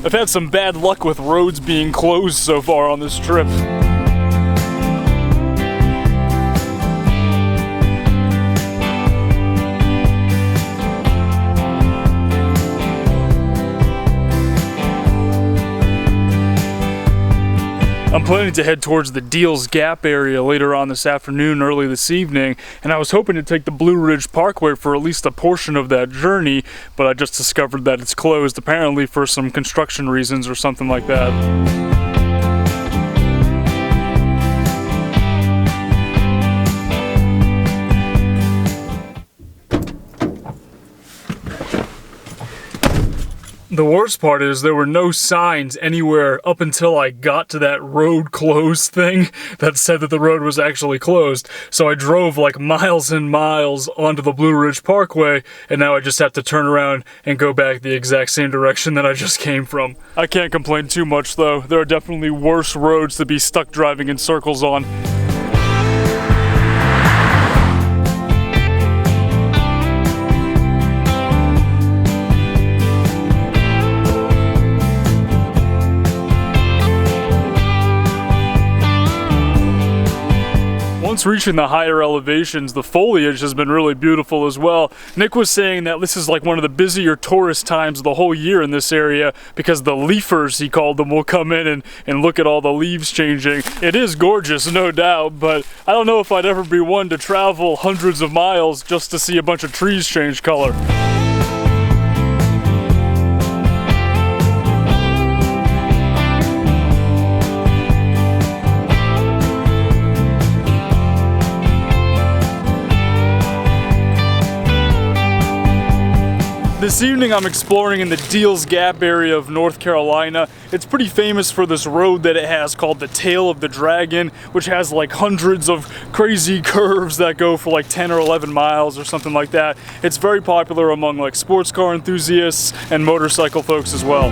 I've had some bad luck with roads being closed so far on this trip. I'm planning to head towards the Deals Gap area later on this afternoon, early this evening, and I was hoping to take the Blue Ridge Parkway for at least a portion of that journey, but I just discovered that it's closed, apparently for some construction reasons or something like that. The worst part is there were no signs anywhere up until I got to that road closed thing that said that the road was actually closed. So I drove like miles and miles onto the Blue Ridge Parkway, and now I just have to turn around and go back the exact same direction that I just came from. I can't complain too much though. There are definitely worse roads to be stuck driving in circles on. Once reaching the higher elevations, the foliage has been really beautiful as well. Nick was saying that this is like one of the busier tourist times of the whole year in this area because the leafers, he called them, will come in and look at all the leaves changing. It is gorgeous, no doubt, but I don't know if I'd ever be one to travel hundreds of miles just to see a bunch of trees change color. This evening I'm exploring in the Deals Gap area of North Carolina. It's pretty famous for this road that it has called the Tail of the Dragon, which has like hundreds of crazy curves that go for like 10 or 11 miles or something like that. It's very popular among like sports car enthusiasts and motorcycle folks as well.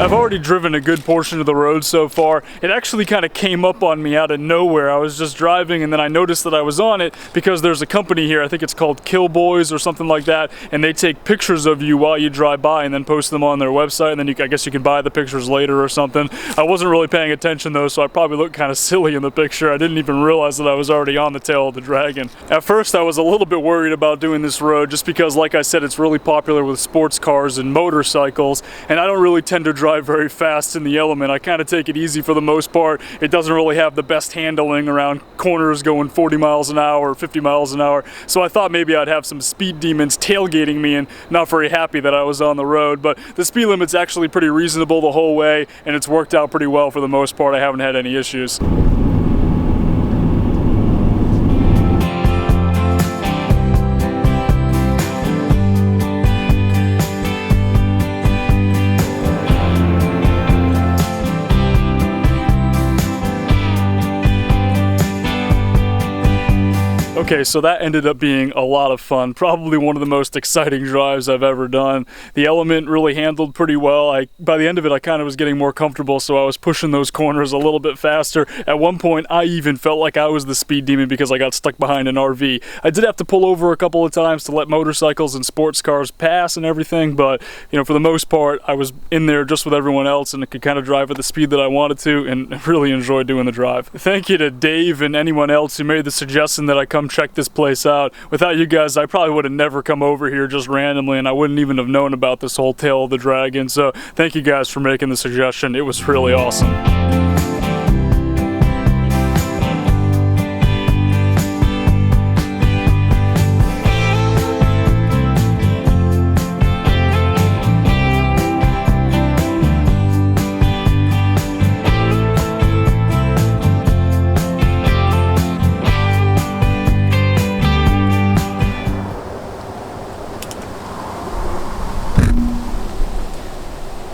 I've already driven a good portion of the road so far. It actually kind of came up on me out of nowhere. I was just driving and then I noticed that I was on it because there's a company here, I think it's called Kill Boys or something like that, and they take pictures of you while you drive by and then post them on their website, and then I guess you can buy the pictures later or something. I wasn't really paying attention though, so I probably looked kind of silly in the picture. I didn't even realize that I was already on the Tail of the Dragon. At first I was a little bit worried about doing this road just because, like I said, it's really popular with sports cars and motorcycles, and I don't really tend to drive very fast in the element. I kind of take it easy for the most part. It doesn't really have the best handling around corners going 40 miles an hour or 50 miles an hour. So I thought maybe I'd have some speed demons tailgating me and not very happy that I was on the road. But the speed limit's actually pretty reasonable the whole way, and it's worked out pretty well for the most part. I haven't had any issues. Okay, so that ended up being a lot of fun. Probably one of the most exciting drives I've ever done. The element really handled pretty well. By the end of it, I kind of was getting more comfortable, so I was pushing those corners a little bit faster. At one point, I even felt like I was the speed demon because I got stuck behind an RV. I did have to pull over a couple of times to let motorcycles and sports cars pass and everything, but you know, for the most part, I was in there just with everyone else and I could kind of drive at the speed that I wanted to and really enjoyed doing the drive. Thank you to Dave and anyone else who made the suggestion that I come check this place out. Without you guys, I probably would have never come over here just randomly, and I wouldn't even have known about this whole Tail of the Dragon. So thank you guys for making the suggestion. It was really awesome.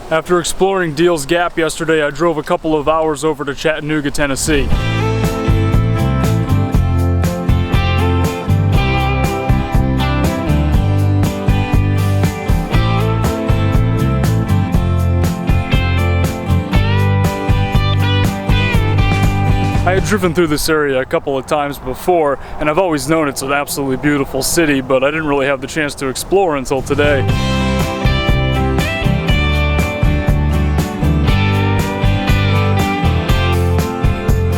After exploring Deals Gap yesterday, I drove a couple of hours over to Chattanooga, Tennessee. I had driven through this area a couple of times before, and I've always known it's an absolutely beautiful city, but I didn't really have the chance to explore until today.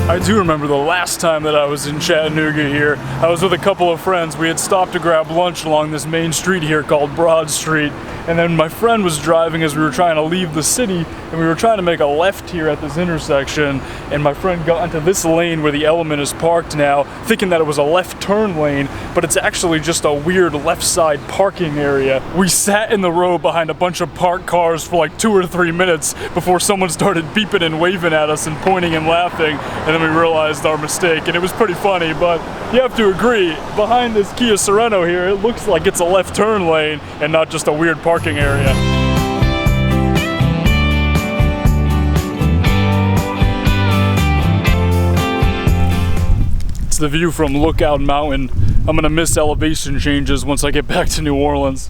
I do remember the last time that I was in Chattanooga here. I was with a couple of friends. We had stopped to grab lunch along this main street here called Broad Street. And then my friend was driving as we were trying to leave the city, and we were trying to make a left here at this intersection, and my friend got into this lane where the Element is parked now, thinking that it was a left turn lane, but it's actually just a weird left side parking area. We sat in the row behind a bunch of parked cars for like 2 or 3 minutes before someone started beeping and waving at us and pointing and laughing, and then we realized our mistake, and it was pretty funny. But you have to agree, behind this Kia Sorento here, it looks like it's a left turn lane and not just a weird parking area. It's the view from Lookout Mountain. I'm gonna miss elevation changes once I get back to New Orleans.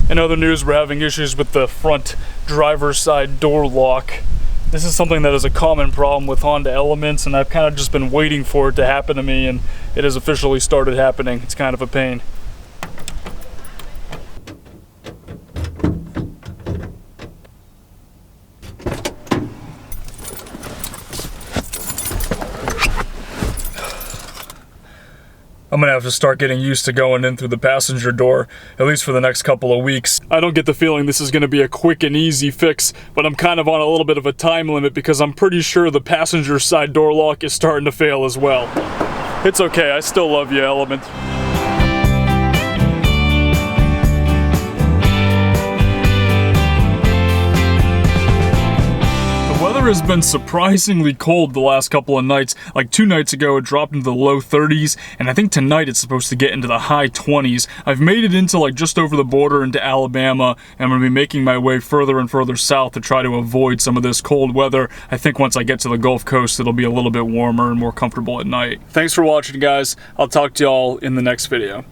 In other news, we're having issues with the front driver's side door lock. This is something that is a common problem with Honda Elements, and I've kind of just been waiting for it to happen to me, and it has officially started happening. It's kind of a pain. I'm gonna have to start getting used to going in through the passenger door, at least for the next couple of weeks. I don't get the feeling this is gonna be a quick and easy fix, but I'm kind of on a little bit of a time limit because I'm pretty sure the passenger side door lock is starting to fail as well. It's okay, I still love you, Element. Has been surprisingly cold the last couple of nights. Like 2 nights ago it dropped into the low 30s, and I think tonight it's supposed to get into the high 20s. I've made it into like just over the border into Alabama, and I'm going to be making my way further and further south to try to avoid some of this cold weather. I think once I get to the Gulf Coast it'll be a little bit warmer and more comfortable at night. Thanks for watching, guys. I'll talk to y'all in the next video.